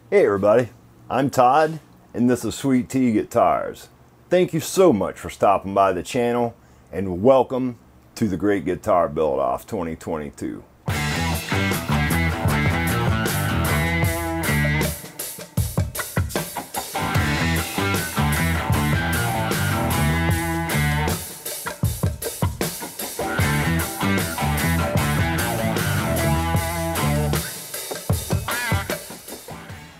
Hey everybody, I'm Todd and this is Sweet Tea Guitars. Thank you so much for stopping by the channel and welcome to the Great Guitar Build Off 2022.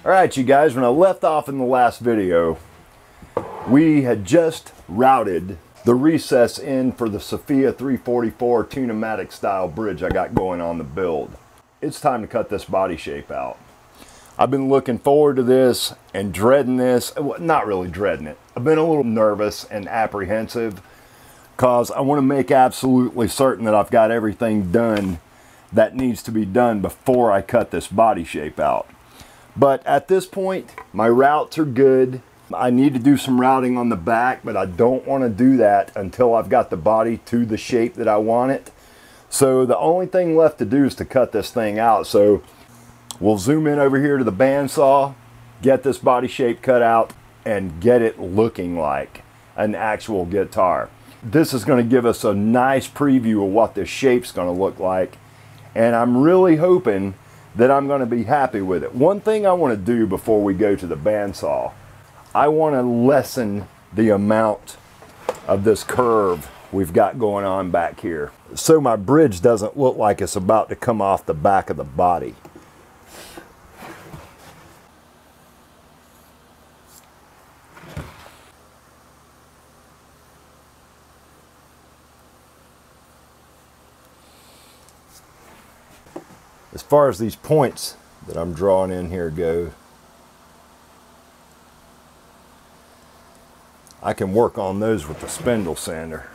Alright you guys, when I left off in the last video, we had just routed the recess in for the Sophia 344 Tune-o-matic style bridge I got going on the build. It's time to cut this body shape out. I've been looking forward to this and dreading this. Well, not really dreading it. I've been a little nervous and apprehensive because I want to make absolutely certain that I've got everything done that needs to be done before I cut this body shape out. But at this point, my routes are good. I need to do some routing on the back, but I don't want to do that until I've got the body to the shape that I want it. So the only thing left to do is to cut this thing out. So we'll zoom in over here to the bandsaw, get this body shape cut out, and get it looking like an actual guitar. This is going to give us a nice preview of what this shape's going to look like. And I'm really hoping that I'm going to be happy with it. One thing I want to do before we go to the bandsaw, I want to lessen the amount of this curve we've got going on back here, so my bridge doesn't look like it's about to come off the back of the body. As far as these points that I'm drawing in here go, I can work on those with the spindle sander.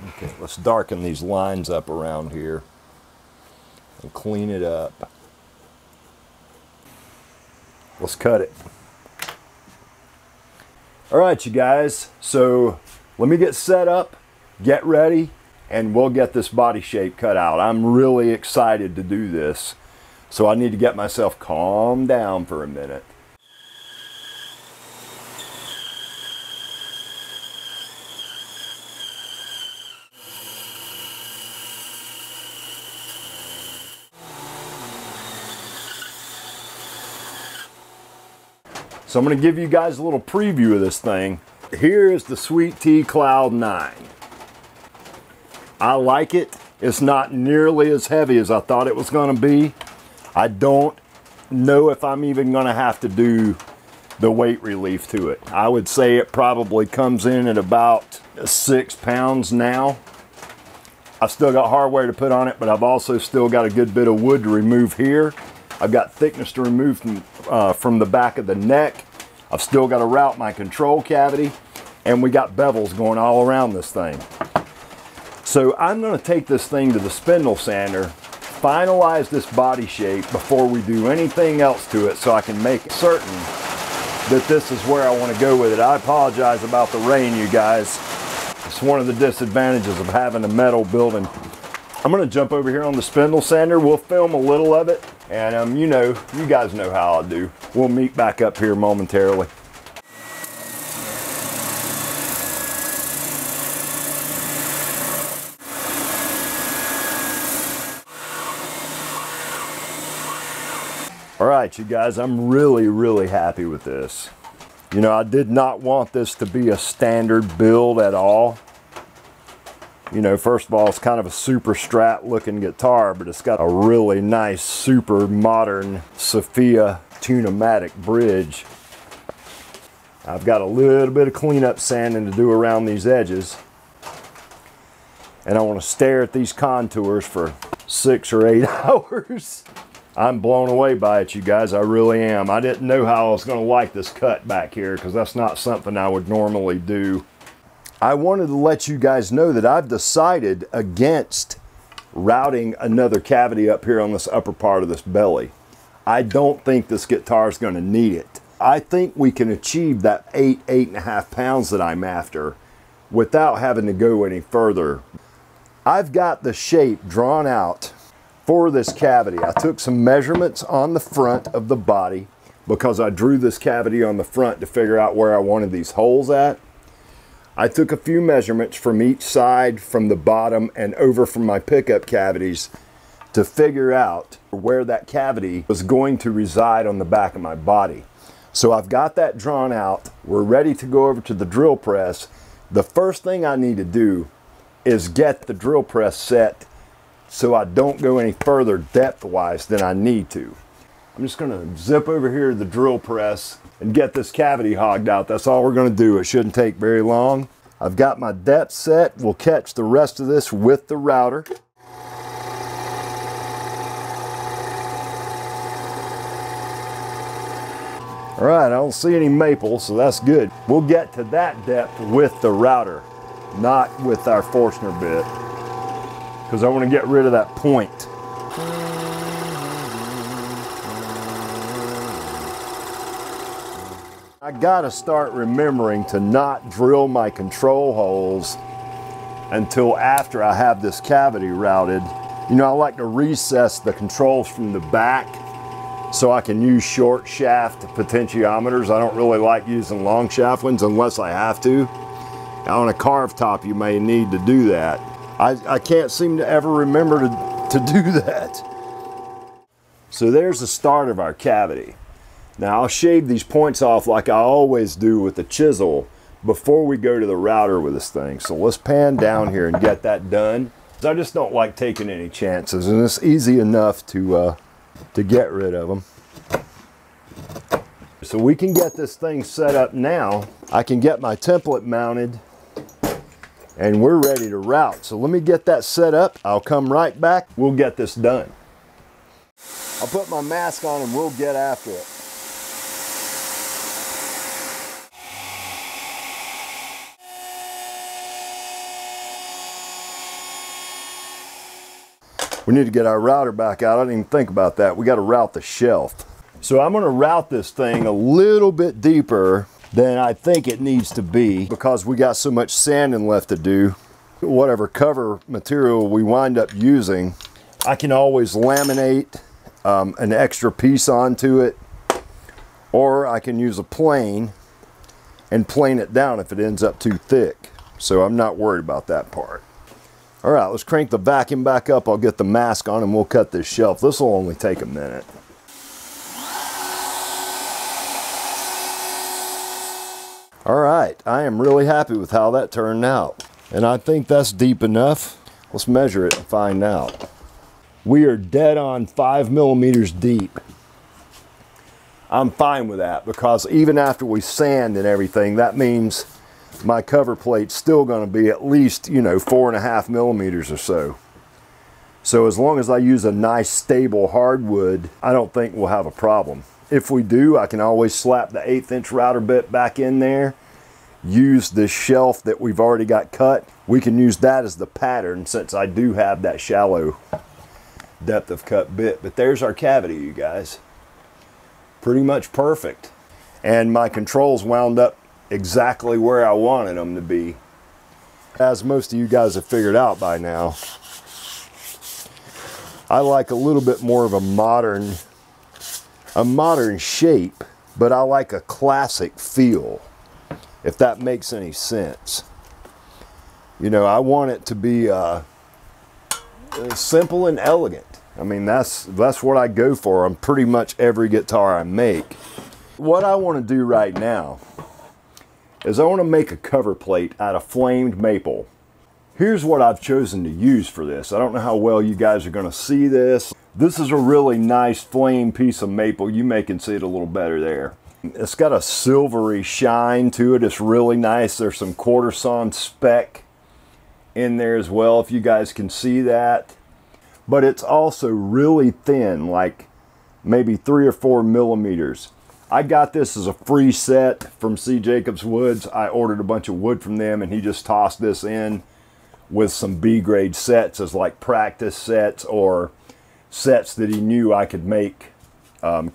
Okay, let's darken these lines up around here and clean it up. Let's cut it. All right, you guys, so let me get set up, get ready, and we'll get this body shape cut out. I'm really excited to do this, so I need to get myself calmed down for a minute. So I'm going to give you guys a little preview of this thing. Here is the Sweet Tea Cloud 9. I like it. It's not nearly as heavy as I thought it was going to be. I don't know if I'm even going to have to do the weight relief to it. I would say it probably comes in at about 6 pounds now. I've still got hardware to put on it, but I've also still got a good bit of wood to remove here. I've got thickness to remove from the back of the neck. I've still got to route my control cavity, and we got bevels going all around this thing. So I'm going to take this thing to the spindle sander, finalize this body shape before we do anything else to it, so I can make certain that this is where I want to go with it. I apologize about the rain, you guys. It's one of the disadvantages of having a metal building. I'm going to jump over here on the spindle sander. We'll film a little of it, and you guys know how I do. We'll meet back up here momentarily. All right, you guys, I'm really happy with this. You know, I did not want this to be a standard build at all. You know, first of all, it's kind of a super strat looking guitar, but it's got a really nice, super modern Sophia Tune-o-matic bridge. I've got a little bit of cleanup sanding to do around these edges. And I want to stare at these contours for 6 or 8 hours. I'm blown away by it, you guys. I really am. I didn't know how I was going to like this cut back here because that's not something I would normally do. I wanted to let you guys know that I've decided against routing another cavity up here on this upper part of this belly. I don't think this guitar is going to need it. I think we can achieve that 8.5 pounds that I'm after without having to go any further. I've got the shape drawn out for this cavity, I took some measurements on the front of the body because I drew this cavity on the front to figure out where I wanted these holes at. I took a few measurements from each side, from the bottom and over from my pickup cavities to figure out where that cavity was going to reside on the back of my body. So I've got that drawn out. We're ready to go over to the drill press. The first thing I need to do is get the drill press set so I don't go any further depth-wise than I need to. I'm just gonna zip over here to the drill press and get this cavity hogged out. That's all we're gonna do. It shouldn't take very long. I've got my depth set. We'll catch the rest of this with the router. All right, I don't see any maple, so that's good. We'll get to that depth with the router, not with our Forstner bit, because I want to get rid of that point. I gotta start remembering to not drill my control holes until after I have this cavity routed. You know, I like to recess the controls from the back so I can use short shaft potentiometers. I don't really like using long shaft ones unless I have to. On a carved top, you may need to do that. I can't seem to ever remember to do that. So there's the start of our cavity. Now I'll shave these points off like I always do with the chisel before we go to the router with this thing. So let's pan down here and get that done. I just don't like taking any chances, and it's easy enough to get rid of them. So we can get this thing set up now. I can get my template mounted and we're ready to route. So let me get that set up. I'll come right back. We'll get this done. I'll put my mask on and we'll get after it. We need to get our router back out. I didn't even think about that. We got to route the shelf. So I'm going to route this thing a little bit deeper than I think it needs to be because we got so much sanding left to do. Whatever cover material we wind up using, I can always laminate an extra piece onto it, or I can use a plane and plane it down if it ends up too thick. So I'm not worried about that part. All right, let's crank the vacuum back up. I'll get the mask on and we'll cut this shelf. This will only take a minute. All right, I am really happy with how that turned out. And I think that's deep enough. Let's measure it and find out. We are dead on 5 millimeters deep. I'm fine with that because even after we sand and everything, that means my cover plate's still going to be at least, you know, 4.5 millimeters or so. So as long as I use a nice stable hardwood, I don't think we'll have a problem. If we do, I can always slap the 1/8 inch router bit back in there, use this shelf that we've already got cut. We can use that as the pattern since I do have that shallow depth of cut bit. But there's our cavity, you guys. Pretty much perfect. And my controls wound up exactly where I wanted them to be. As most of you guys have figured out by now, I like a little bit more of a modern shape, but I like a classic feel, if that makes any sense. You know, I want it to be simple and elegant. I mean, that's what I go for on pretty much every guitar I make. What I want to do right now is I want to make a cover plate out of flamed maple. Here's what I've chosen to use for this. I don't know how well you guys are going to see this. This is a really nice flame piece of maple. You may can see it a little better there. It's got a silvery shine to it. It's really nice. There's some quarter sawn speck in there as well, if you guys can see that. But it's also really thin, like maybe 3 or 4 millimeters. I got this as a free set from C. Jacobs Woods. I ordered a bunch of wood from them and he just tossed this in with some B-grade sets as like practice sets or sets that he knew I could make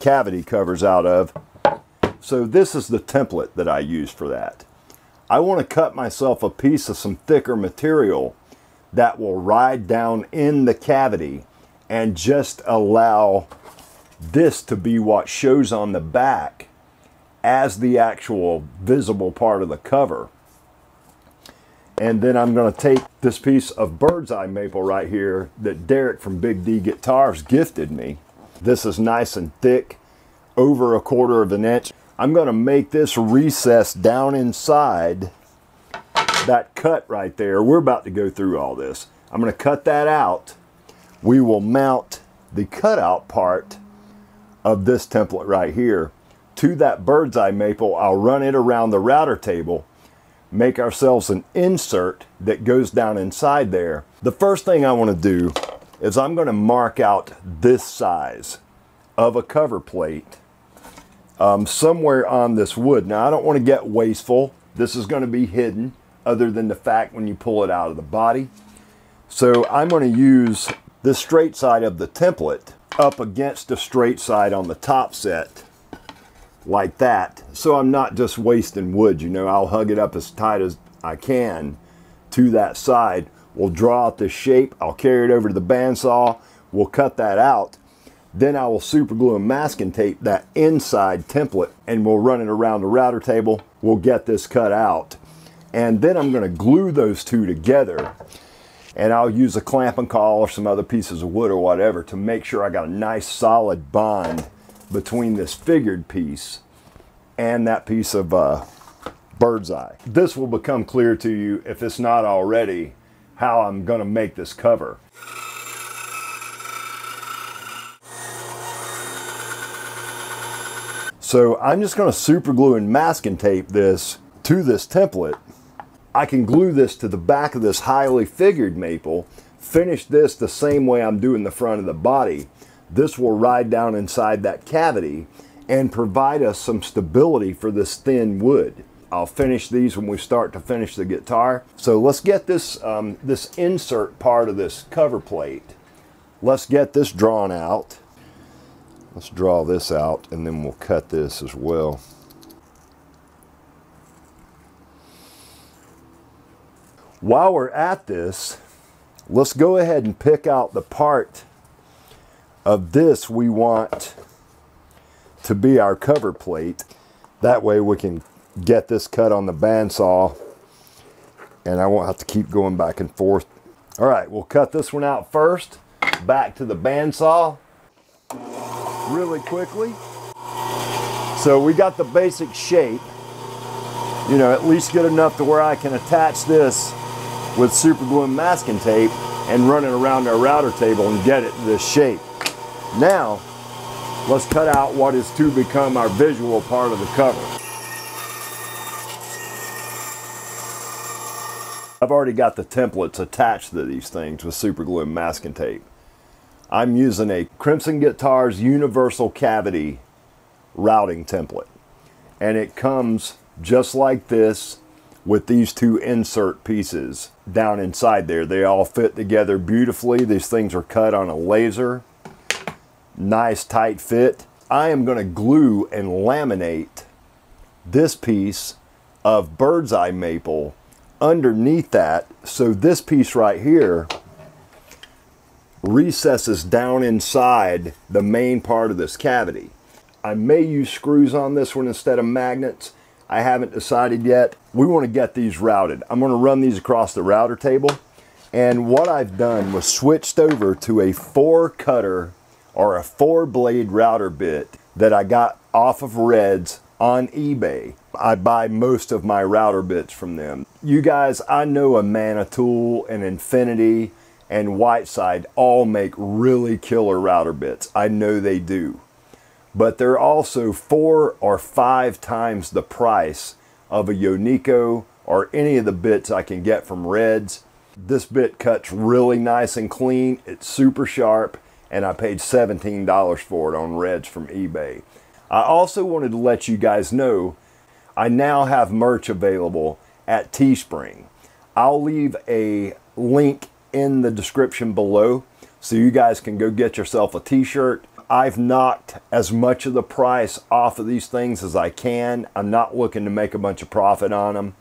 cavity covers out of. So this is the template that I use for that. I want to cut myself a piece of some thicker material that will ride down in the cavity and just allow this to be what shows on the back as the actual visible part of the cover. And then I'm going to take this piece of bird's eye maple right here that Derek from Big D Guitars gifted me. This is nice and thick, over 1/4 of an inch. I'm going to make this recess down inside that cut right there. We're about to go through all this. I'm going to cut that out. We will mount the cutout part of this template right here to that bird's eye maple. I'll run it around the router table, make ourselves an insert that goes down inside there. The first thing I want to do is I'm going to mark out this size of a cover plate somewhere on this wood. Now I don't want to get wasteful. This is going to be hidden other than the fact when you pull it out of the body. So I'm going to use the straight side of the template up against the straight side on the top set like that. So I'm not just wasting wood, you know. I'll hug it up as tight as I can to that side. We'll draw out the shape. I'll carry it over to the bandsaw. We'll cut that out. Then I will super glue and masking tape that inside template, and we'll run it around the router table. We'll get this cut out. And then I'm going to glue those two together. And I'll use a clamp and caul or some other pieces of wood or whatever to make sure I got a nice solid bond between this figured piece and that piece of bird's eye. This will become clear to you, if it's not already, how I'm going to make this cover. So I'm just going to super glue and masking tape this to this template. I can glue this to the back of this highly figured maple, finish this the same way I'm doing the front of the body. This will ride down inside that cavity and provide us some stability for this thin wood. I'll finish these when we start to finish the guitar. So let's get this, this insert part of this cover plate. Let's get this drawn out. Let's draw this out and then we'll cut this as well. While we're at this, let's go ahead and pick out the part of this we want to be our cover plate. That way we can get this cut on the bandsaw and I won't have to keep going back and forth. All right, we'll cut this one out first, back to the bandsaw really quickly. So we got the basic shape, you know, at least good enough to where I can attach this with super glue and masking tape and run it around our router table and get it this shape. Now, let's cut out what is to become our visual part of the cover. I've already got the templates attached to these things with super glue and masking tape. I'm using a Crimson Guitars Universal Cavity routing template. And it comes just like this with these two insert pieces down inside there. They all fit together beautifully. These things are cut on a laser. Nice tight fit. I am going to glue and laminate this piece of bird's eye maple underneath that, so this piece right here recesses down inside the main part of this cavity. I may use screws on this one instead of magnets. I haven't decided yet. We want to get these routed. I'm going to run these across the router table. And what I've done was switched over to a 4-cutter or a 4-blade router bit that I got off of Reds on eBay. I buy most of my router bits from them. You guys, I know a Manitool and Infinity and Whiteside all make really killer router bits. I know they do. But they're also 4 or 5 times the price of a Yoniko or any of the bits I can get from Reds. This bit cuts really nice and clean. It's super sharp, and I paid $17 for it on Reds from eBay. I also wanted to let you guys know I now have merch available at Teespring. I'll leave a link in the description below so you guys can go get yourself a t-shirt. I've knocked as much of the price off of these things as I can. I'm not looking to make a bunch of profit on them.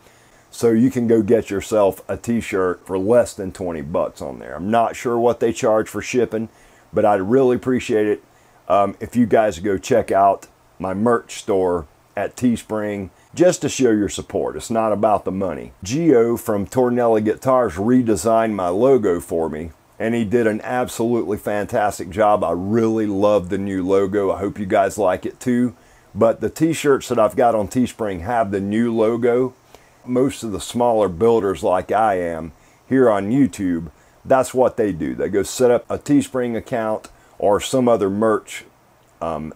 So you can go get yourself a t-shirt for less than 20 bucks on there. I'm not sure what they charge for shipping, but I'd really appreciate it if you guys go check out my merch store at Teespring, just to show your support. It's not about the money. Gio from Tornelli Guitars redesigned my logo for me, and he did an absolutely fantastic job. I really love the new logo. I hope you guys like it too. But the t-shirts that I've got on Teespring have the new logo. Most of the smaller builders like I am here on YouTube, that's what they do. They go set up a Teespring account or some other merch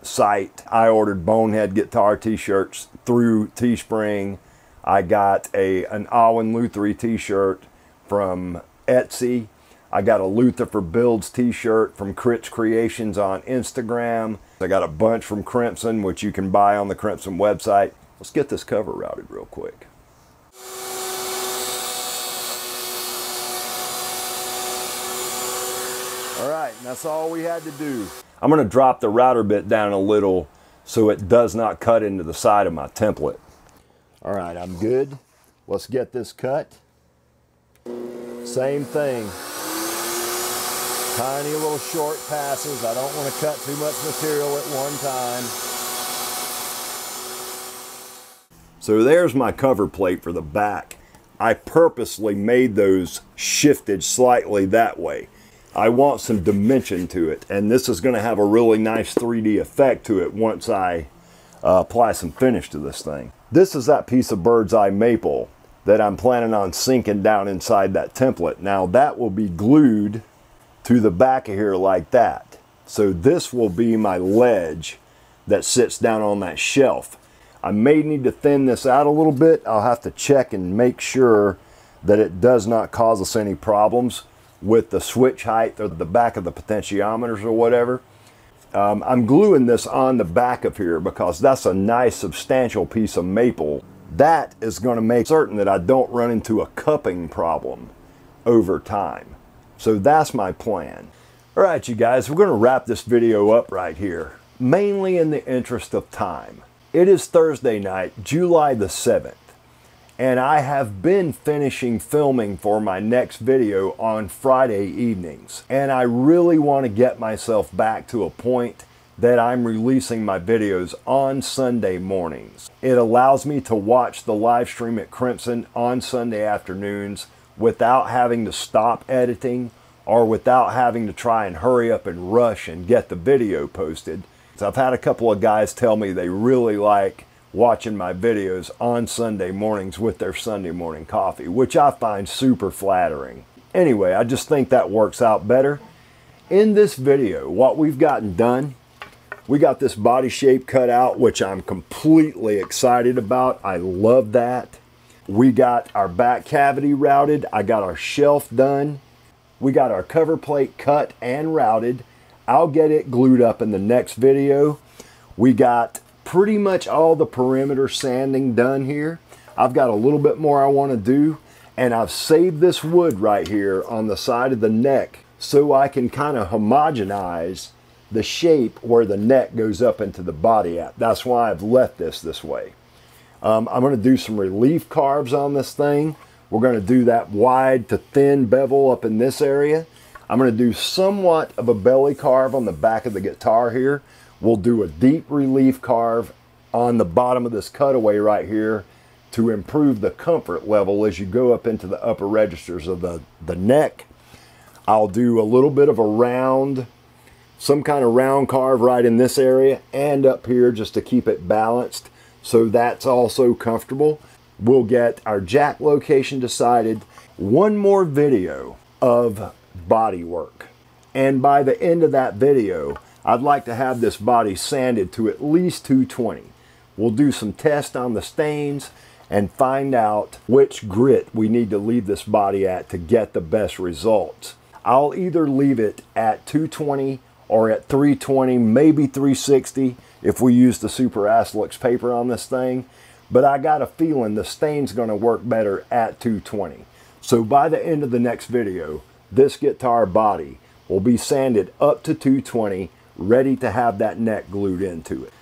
site. I ordered Bonehead Guitar t-shirts through Teespring. I got an Alwyn Lutherie t-shirt from Etsy. I got a Luther for Builds t-shirt from Critch Creations on Instagram. I got a bunch from Crimson, which you can buy on the Crimson website. Let's get this cover routed real quick. All right, and that's all we had to do. I'm going to drop the router bit down a little so it does not cut into the side of my template. All right, I'm good. Let's get this cut. Same thing. Tiny little short passes. I don't want to cut too much material at one time. So there's my cover plate for the back. I purposely made those shifted slightly that way. I want some dimension to it, and this is going to have a really nice 3D effect to it once I apply some finish to this thing. This is that piece of bird's eye maple that I'm planning on sinking down inside that template. Now that will be glued to the back of here like that. So this will be my ledge that sits down on that shelf. I may need to thin this out a little bit. I'll have to check and make sure that it does not cause us any problems with the switch height or the back of the potentiometers or whatever. I'm gluing this on the back of here because that's a nice substantial piece of maple. That is going to make certain that I don't run into a cupping problem over time. So that's my plan. All right, you guys, we're going to wrap this video up right here, mainly in the interest of time. It is Thursday night, July the 7th. And I have been finishing filming for my next video on Friday evenings. And I really want to get myself back to a point that I'm releasing my videos on Sunday mornings. It allows me to watch the live stream at Crimson on Sunday afternoons without having to stop editing or without having to try and hurry up and rush and get the video posted. So I've had a couple of guys tell me they really like watching my videos on Sunday mornings with their Sunday morning coffee, which I find super flattering. Anyway, I just think that works out better. In this video, what we've gotten done, we got this body shape cut out, which I'm completely excited about. I love that. We got our back cavity routed. I got our shelf done. We got our cover plate cut and routed. I'll get it glued up in the next video. We got pretty much all the perimeter sanding done here. I've got a little bit more I want to do, and I've saved this wood right here on the side of the neck so I can kind of homogenize the shape where the neck goes up into the body at. That's why I've left this way. I'm going to do some relief carves on this thing. We're going to do that wide to thin bevel up in this area. I'm going to do somewhat of a belly carve on the back of the guitar here. We'll do a deep relief carve on the bottom of this cutaway right here to improve the comfort level as you go up into the upper registers of the neck. I'll do a little bit of a round, some kind of round carve right in this area and up here just to keep it balanced so that's also comfortable. We'll get our jack location decided. One more video of body work. And by the end of that video, I'd like to have this body sanded to at least 220. We'll do some tests on the stains and find out which grit we need to leave this body at to get the best results. I'll either leave it at 220 or at 320, maybe 360 if we use the Super Aslux paper on this thing. But I got a feeling the stain's going to work better at 220. So by the end of the next video, this guitar body will be sanded up to 220, ready to have that neck glued into it.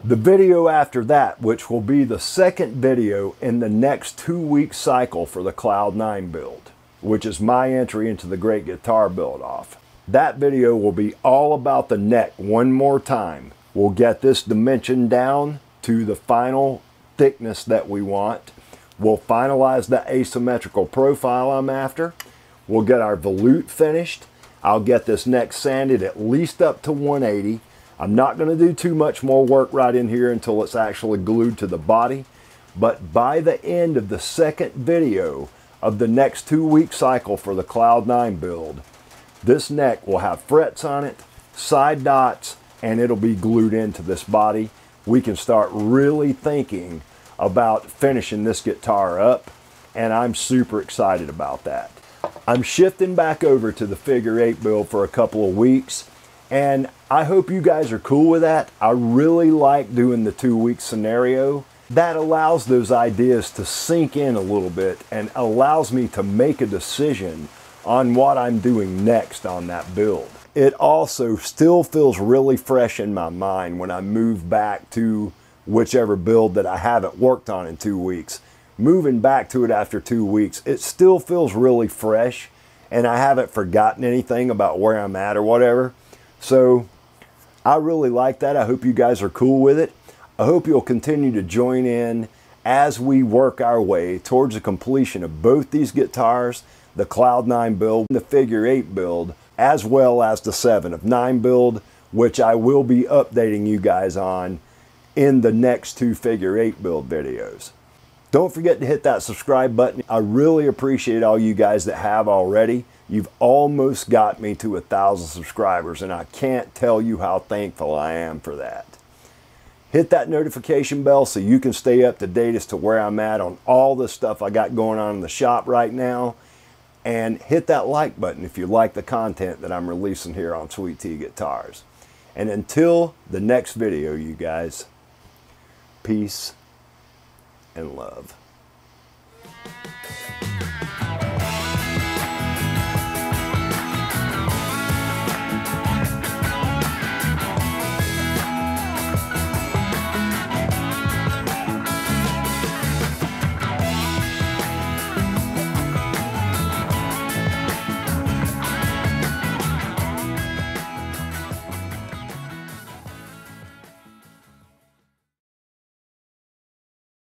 The video after that, which will be the second video in the next 2-week cycle for the Cloud 9 build, which is my entry into the Great Guitar Build Off. That video will be all about the neck one more time. We'll get this dimension down to the final thickness that we want. We'll finalize the asymmetrical profile I'm after. We'll get our volute finished. I'll get this neck sanded at least up to 180. I'm not going to do too much more work right in here until it's actually glued to the body. But by the end of the second video of the next 2-week cycle for the Cloud9 build, this neck will have frets on it, side dots, and it'll be glued into this body. We can start really thinking about finishing this guitar up, and I'm super excited about that. I'm shifting back over to the figure 8 build for a couple of weeks, and I hope you guys are cool with that. I really like doing the 2-week scenario. That allows those ideas to sink in a little bit and allows me to make a decision on what I'm doing next on that build. It also still feels really fresh in my mind when I move back to whichever build that I haven't worked on in 2 weeks. Moving back to it after 2 weeks, it still feels really fresh, and I haven't forgotten anything about where I'm at or whatever. So I really like that. I hope you guys are cool with it. I hope you'll continue to join in as we work our way towards the completion of both these guitars, the Cloud9 build, the figure 8 build, as well as the 7 of 9 build, which I will be updating you guys on in the next 2 figure 8 build videos. Don't forget to hit that subscribe button. I really appreciate all you guys that have already. You've almost got me to 1,000 subscribers, and I can't tell you how thankful I am for that. Hit that notification bell so you can stay up to date as to where I'm at on all the stuff I got going on in the shop right now. And hit that like button if you like the content that I'm releasing here on Sweet Tea Guitars. And until the next video, you guys, peace and love.